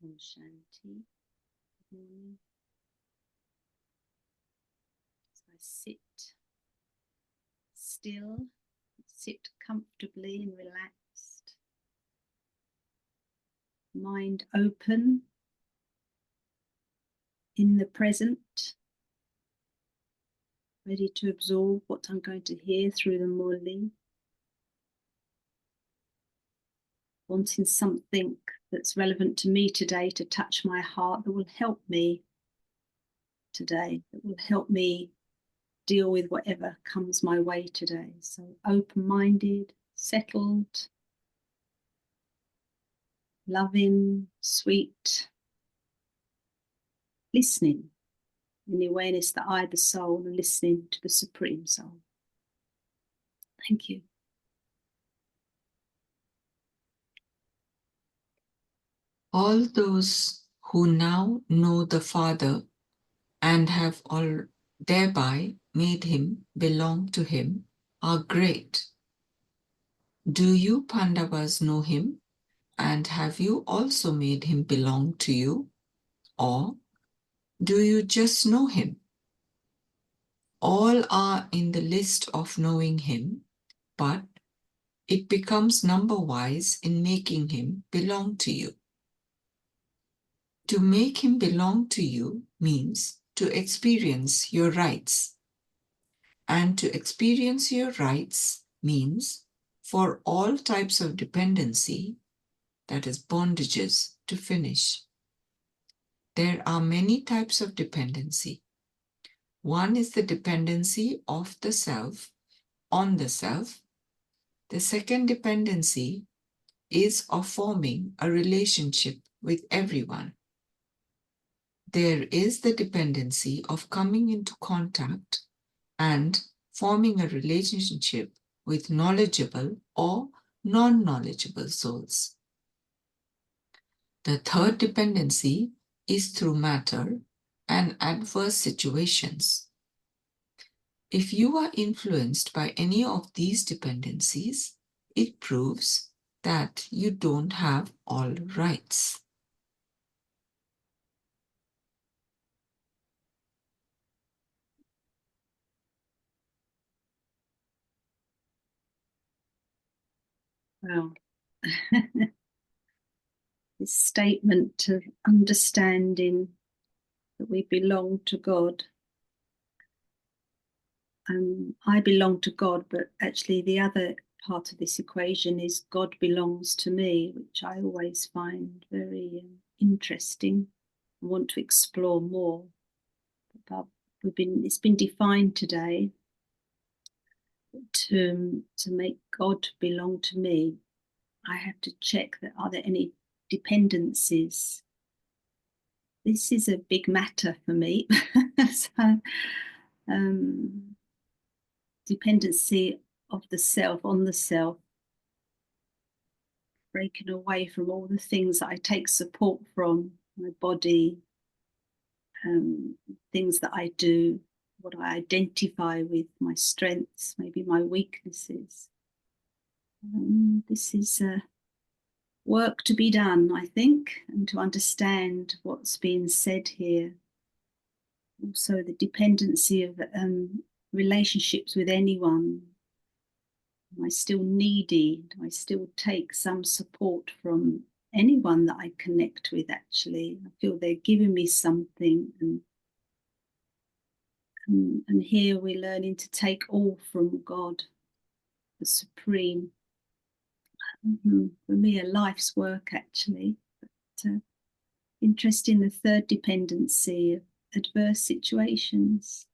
Om Shanti. Good morning. So I sit still, sit comfortably and relaxed. Mind open in the present, ready to absorb what I'm going to hear through the Murli. Wanting something that's relevant to me today to touch my heart, that will help me today, that will help me deal with whatever comes my way today. So open-minded, settled, loving, sweet, listening in the awareness that I, the soul, are listening to the Supreme Soul. Thank you. All those who now know the Father and have all thereby made him belong to him are great. Do you Pandavas know him, and have you also made him belong to you? Or do you just know him? All are in the list of knowing him, but it becomes number-wise in making him belong to you. To make him belong to you means to experience your rights. And to experience your rights means for all types of dependency, that is bondages, to finish. There are many types of dependency. One is the dependency of the self on the self. The second dependency is of forming a relationship with everyone. There is the dependency of coming into contact and forming a relationship with knowledgeable or non-knowledgeable souls. The third dependency is through matter and adverse situations. If you are influenced by any of these dependencies, it proves that you don't have all rights. Well, this statement of understanding that we belong to God. I belong to God, but actually the other part of this equation is God belongs to me, which I always find very interesting. I want to explore more. But it's been defined today to make God belong to me. I have to check that are there any dependencies. This is a big matter for me. So, dependency of the self on the self, breaking away from all the things that I take support from, my body, things that I do, what I identify with, my strengths, maybe my weaknesses. This is work to be done, I think, and to understand what's being said here. Also, the dependency of relationships with anyone. Am I still needy? Do I still take some support from anyone that I connect with, actually? I feel they're giving me something. And here we're learning to take all from God, the Supreme. For me, a life's work, actually. But interesting, the third dependency of adverse situations.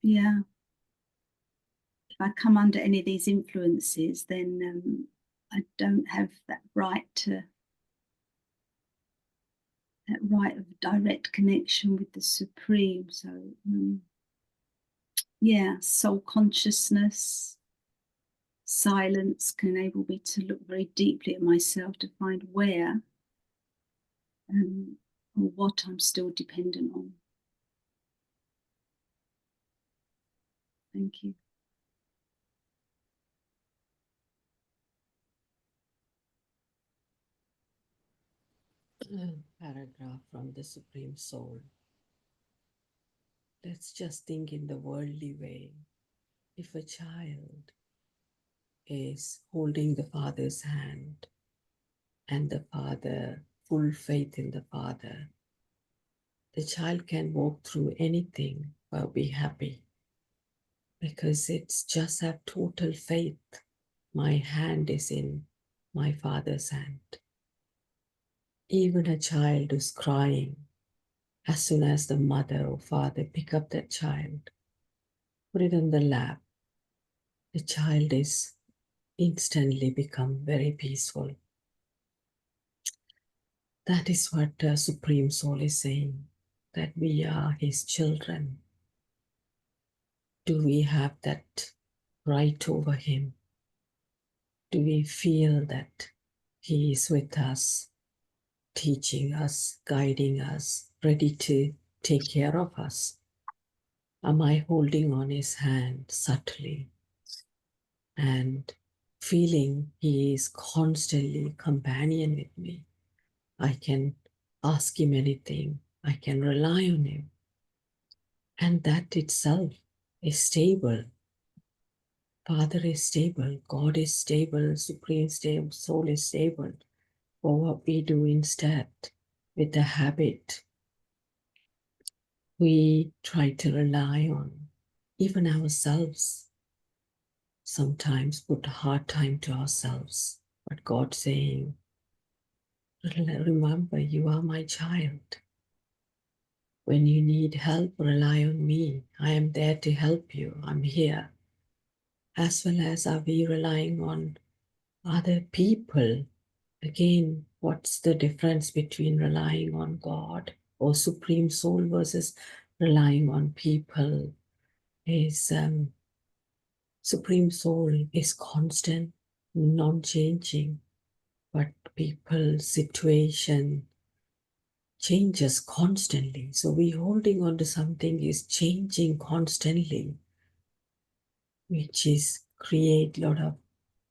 Yeah. If I come under any of these influences, then I don't have that right of direct connection with the Supreme. So, yeah, soul consciousness, silence can enable me to look very deeply at myself to find where or what I'm still dependent on. Thank you. paragraph from the Supreme Soul. Let's just think in the worldly way. If a child is holding the father's hand and the father, full faith in the father, the child can walk through anything but be happy because it's just have total faith. My hand is in my father's hand. Even a child who's crying, as soon as the mother or father pick up that child, put it on the lap, the child is instantly become very peaceful. That is what the Supreme Soul is saying, that we are His children. Do we have that right over Him? Do we feel that He is with us, teaching us, guiding us, ready to take care of us? Am I holding on His hand subtly and feeling He is constantly companion with me? I can ask Him anything. I can rely on Him. And that itself is stable. Father is stable. God is stable. Supreme stable. Soul is stable. For what we do instead with the habit, we try to rely on even ourselves. Sometimes put a hard time to ourselves. But God saying, remember, you are my child. When you need help, rely on me. I am there to help you. I'm here. As well as are we relying on other people? Again, what's the difference between relying on God or Supreme Soul versus relying on people? Is Supreme Soul is constant, non-changing, but people, situation changes constantly. So we holding on to something is changing constantly, which is create a lot of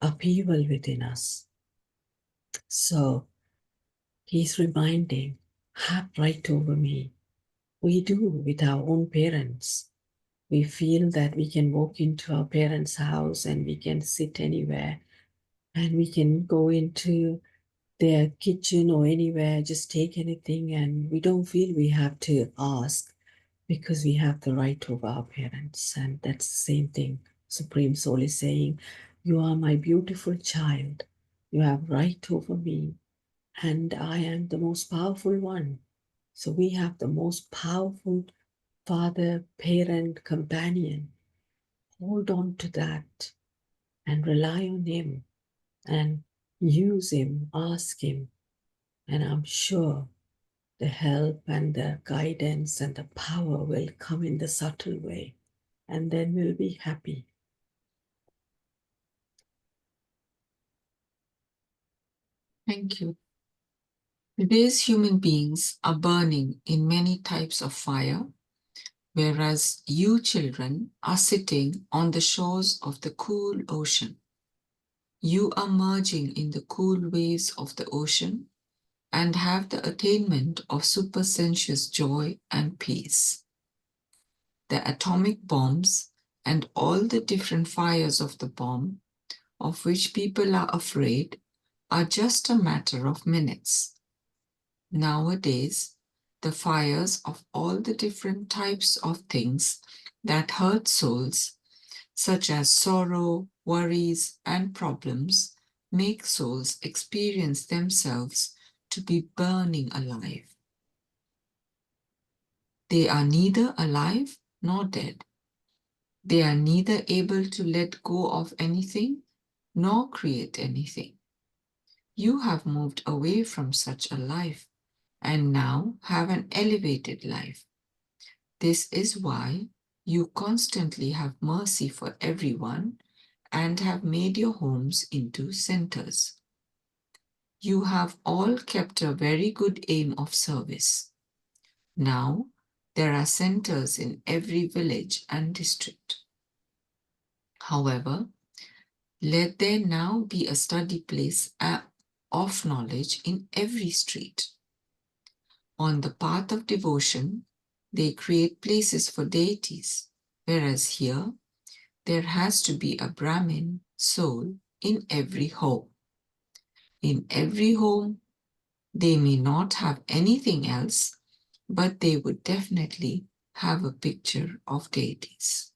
upheaval within us. So He's reminding, have right over me. We do with our own parents. We feel that we can walk into our parents' house and we can sit anywhere and we can go into their kitchen or anywhere, just take anything, and we don't feel we have to ask because we have the right over our parents. And that's the same thing. Supreme Soul is saying, you are my beautiful child. You have right over me, and I am the most powerful one. So we have the most powerful father, parent, companion. Hold on to that and rely on Him and use Him, ask Him. And I'm sure the help and the guidance and the power will come in the subtle way. And then we'll be happy. Thank you. Today's human beings are burning in many types of fire, whereas you children are sitting on the shores of the cool ocean. You are merging in the cool waves of the ocean and have the attainment of supersensuous joy and peace. The atomic bombs and all the different fires of the bomb, of which people are afraid, are just a matter of minutes. Nowadays, the fires of all the different types of things that hurt souls, such as sorrow, worries, and problems, make souls experience themselves to be burning alive. They are neither alive nor dead. They are neither able to let go of anything nor create anything. You have moved away from such a life and now have an elevated life. This is why you constantly have mercy for everyone and have made your homes into centers. You have all kept a very good aim of service. Now, there are centers in every village and district. However, let there now be a study place of knowledge in every street. On the path of devotion, they create places for deities, whereas here, there has to be a Brahmin soul in every home. In every home, they may not have anything else, but they would definitely have a picture of deities.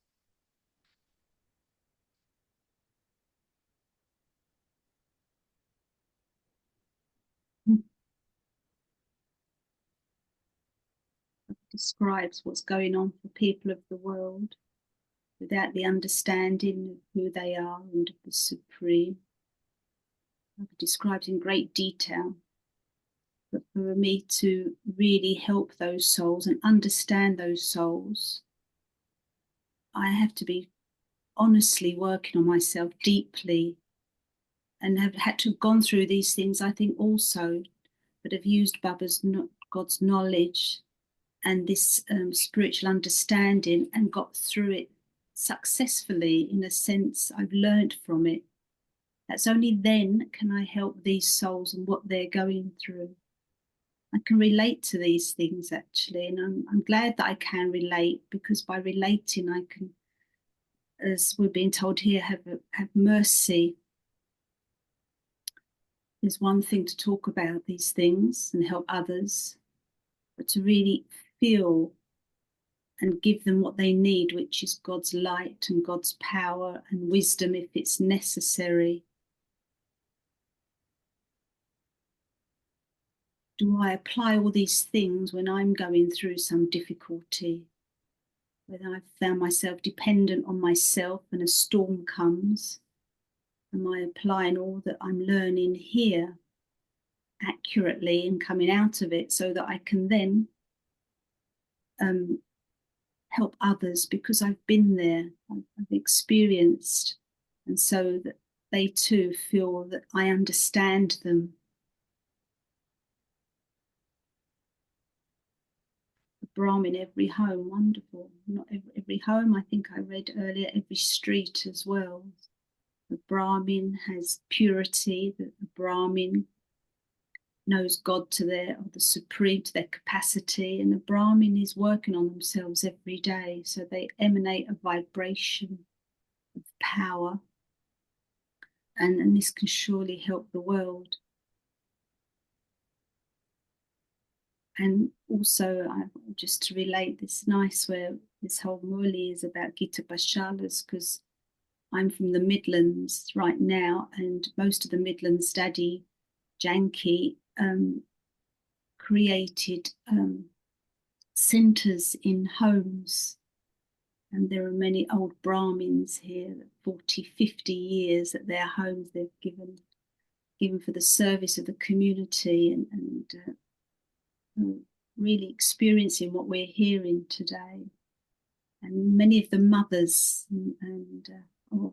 Describes what's going on for people of the world without the understanding of who they are and of the Supreme. It describes in great detail. But for me to really help those souls and understand those souls, I have to be honestly working on myself deeply, and have had to have gone through these things, I think, also, but have used God's knowledge and this spiritual understanding and got through it successfully. In a sense, I've learned from it. That's only then can I help these souls and what they're going through. I can relate to these things, actually, and I'm glad that I can relate, because by relating I can, as we're being told here, have mercy. There's one thing to talk about these things and help others, but to really feel and give them what they need, which is God's light and God's power and wisdom if it's necessary. Do I apply all these things when I'm going through some difficulty? When I've found myself dependent on myself and a storm comes, am I applying all that I'm learning here accurately and coming out of it so that I can then help others, because I've been there, I've experienced, and so that they too feel that I understand them. The Brahmin, every home, wonderful. Not every home, I think I read earlier, every street as well. The Brahmin has purity, that the Brahmin knows God to their, or the Supreme to their capacity, and the Brahmin is working on themselves every day, so they emanate a vibration of power, and this can surely help the world. And also, just to relate, this nice where this whole Murli is about Gita Bashalas, because I'm from the Midlands right now, and most of the Midlands, Daddy Janki created centres in homes. And there are many old Brahmins here, 40, 50 years at their homes they've given for the service of the community, and really experiencing what we're hearing today. And many of the mothers or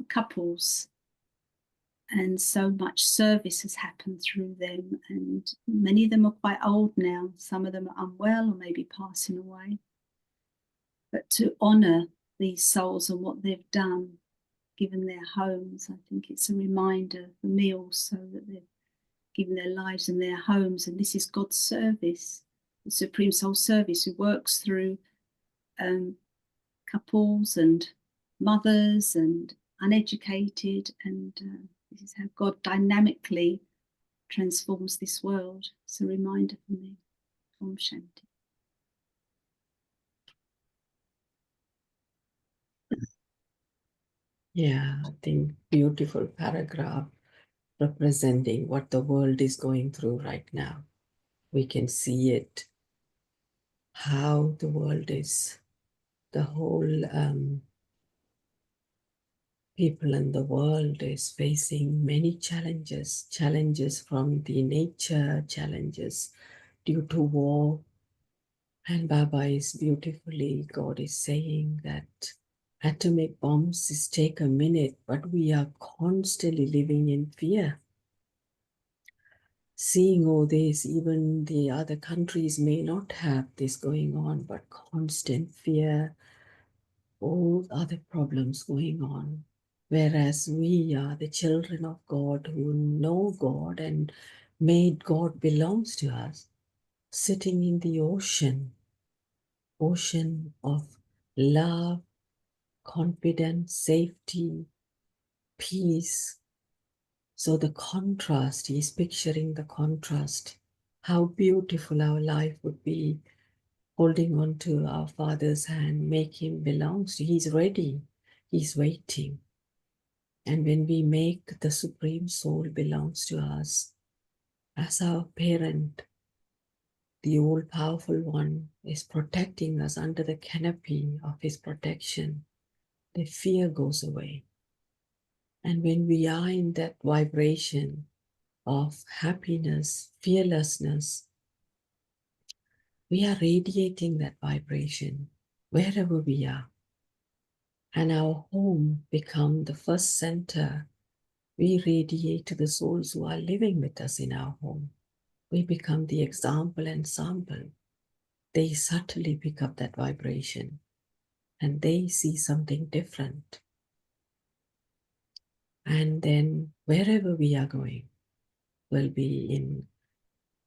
couples, and so much service has happened through them, and many of them are quite old now. Some of them are unwell or maybe passing away. But to honour these souls and what they've done, given their homes, I think it's a reminder for me also that they've given their lives and their homes, and this is God's service, the Supreme Soul service, who works through couples and mothers and uneducated, and this is how God dynamically transforms this world. It's a reminder for me. Om Shanti. Yeah, I think beautiful paragraph representing what the world is going through right now. We can see it, how the world is, the whole people in the world is facing many challenges, challenges from the nature, challenges due to war. And Baba is beautifully, God is saying that atomic bombs take a minute, but we are constantly living in fear. Seeing all this, even the other countries may not have this going on, but constant fear, all other problems going on. Whereas we are the children of God who know God and made God belongs to us. sitting in the ocean of love, confidence, safety, peace. So the contrast, he's picturing the contrast, how beautiful our life would be holding on to our Father's hand, make him belongs to. He's ready, he's waiting. And when we make the Supreme Soul belongs to us as our parent, the all-powerful one is protecting us under the canopy of his protection, the fear goes away. And when we are in that vibration of happiness, fearlessness, we are radiating that vibration wherever we are. And our home become the first center. We radiate to the souls who are living with us in our home. We become the example and sample. They subtly pick up that vibration and they see something different. And then wherever we are going, we'll be in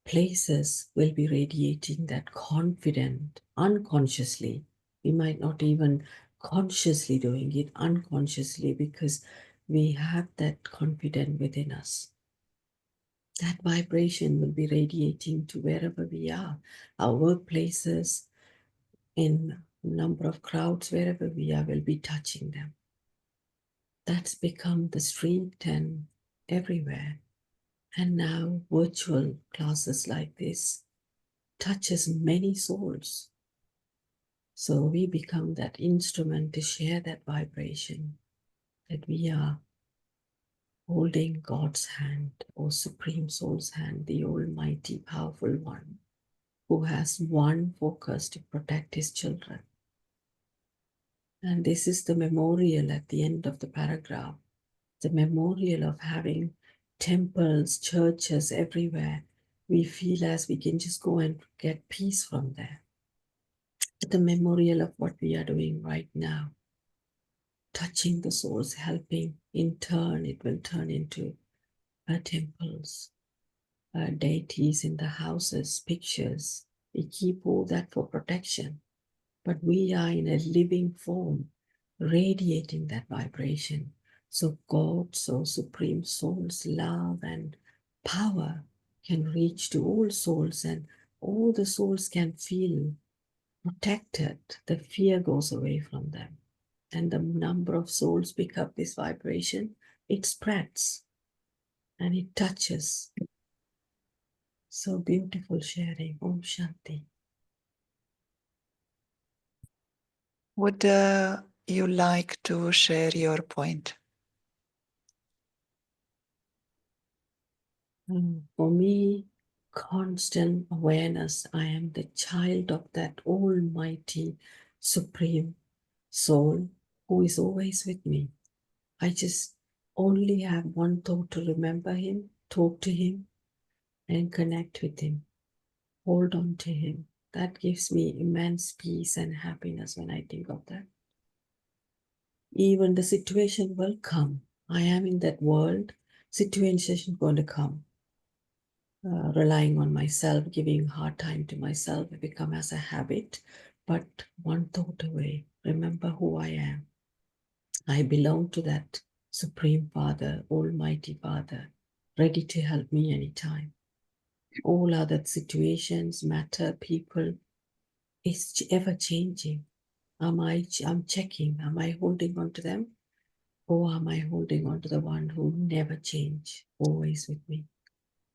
places, we'll be radiating that confident, unconsciously. We might not even consciously doing it, unconsciously, because we have that confidence within us. That vibration will be radiating to wherever we are, our workplaces, in a number of crowds, wherever we are, will be touching them. That's become the street and everywhere. And now virtual classes like this touches many souls. So we become that instrument to share that vibration, that we are holding God's hand, or Supreme Soul's hand, the Almighty, powerful one, who has one focus to protect his children. And this is the memorial at the end of the paragraph, the memorial of having temples, churches everywhere. We feel as we can just go and get peace from there. The memorial of what we are doing right now, touching the souls, helping. In turn, it will turn into temples, deities in the houses, pictures. We keep all that for protection. But we are in a living form, radiating that vibration. So God, so Supreme Soul's love and power can reach to all souls, and all the souls can feel protected. The fear goes away from them. And the number of souls pick up this vibration, it spreads and it touches. So beautiful sharing. Om Shanti. Would you like to share your point? For me, constant awareness. I am the child of that Almighty Supreme Soul who is always with me. I just only have one thought to remember him, talk to him, and connect with him. Hold on to him. That gives me immense peace and happiness when I think of that. Even the situation will come. I am in that world. Situation going to come. Relying on myself, giving hard time to myself, it become as a habit. But one thought away, remember who I am. I belong to that Supreme Father, Almighty Father, ready to help me anytime. All other situations, matter, people, is ever changing. I'm checking, am I holding on to them? Or am I holding on to the one who never change, always with me?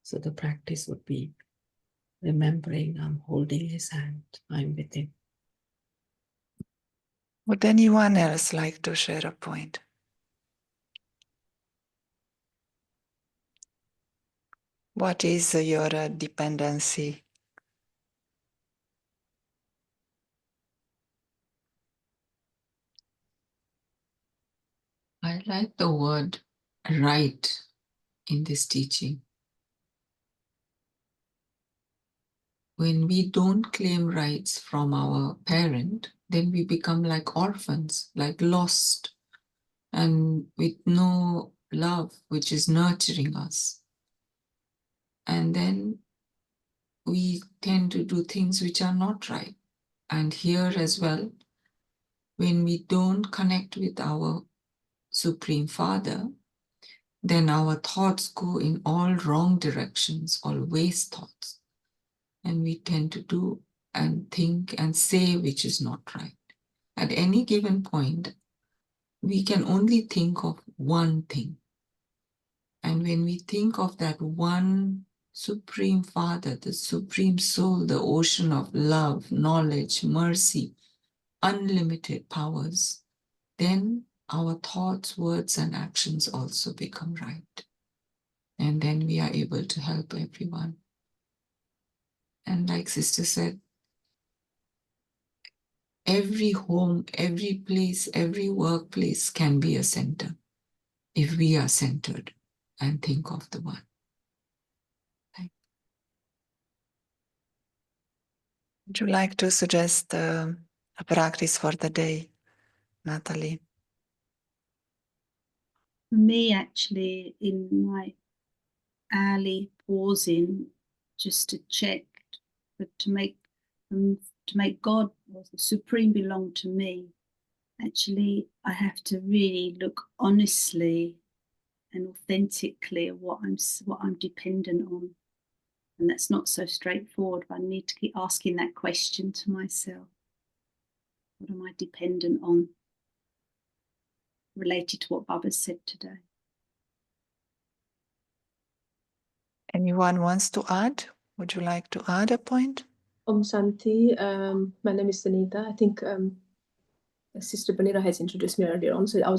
So the practice would be remembering I'm holding his hand, I'm with him. Would anyone else like to share a point? What is your dependency? I like the word right in this teaching. When we don't claim rights from our parent, then we become like orphans, like lost, and with no love which is nurturing us. And then we tend to do things which are not right. And here as well, when we don't connect with our Supreme Father, then our thoughts go in all wrong directions, all waste thoughts. And we tend to do and think and say which is not right. At any given point, we can only think of one thing. And when we think of that one Supreme Father, the Supreme Soul, the ocean of love, knowledge, mercy, unlimited powers, then our thoughts, words, and actions also become right. And then we are able to help everyone. And like Sister said, every home, every place, every workplace can be a center if we are centered and think of the one. Would you like to suggest a practice for the day, Natalie? For me, actually, in my hourly pausing, just to check, but to make God or the Supreme belong to me, actually, I have to really look honestly and authentically at what I'm dependent on. And that's not so straightforward, but I need to keep asking that question to myself. What am I dependent on? Related to what Baba said today. Anyone wants to add? Would you like to add a point? Om Shanti, my name is Sunita. I think Sister Bonita has introduced me earlier on, so I was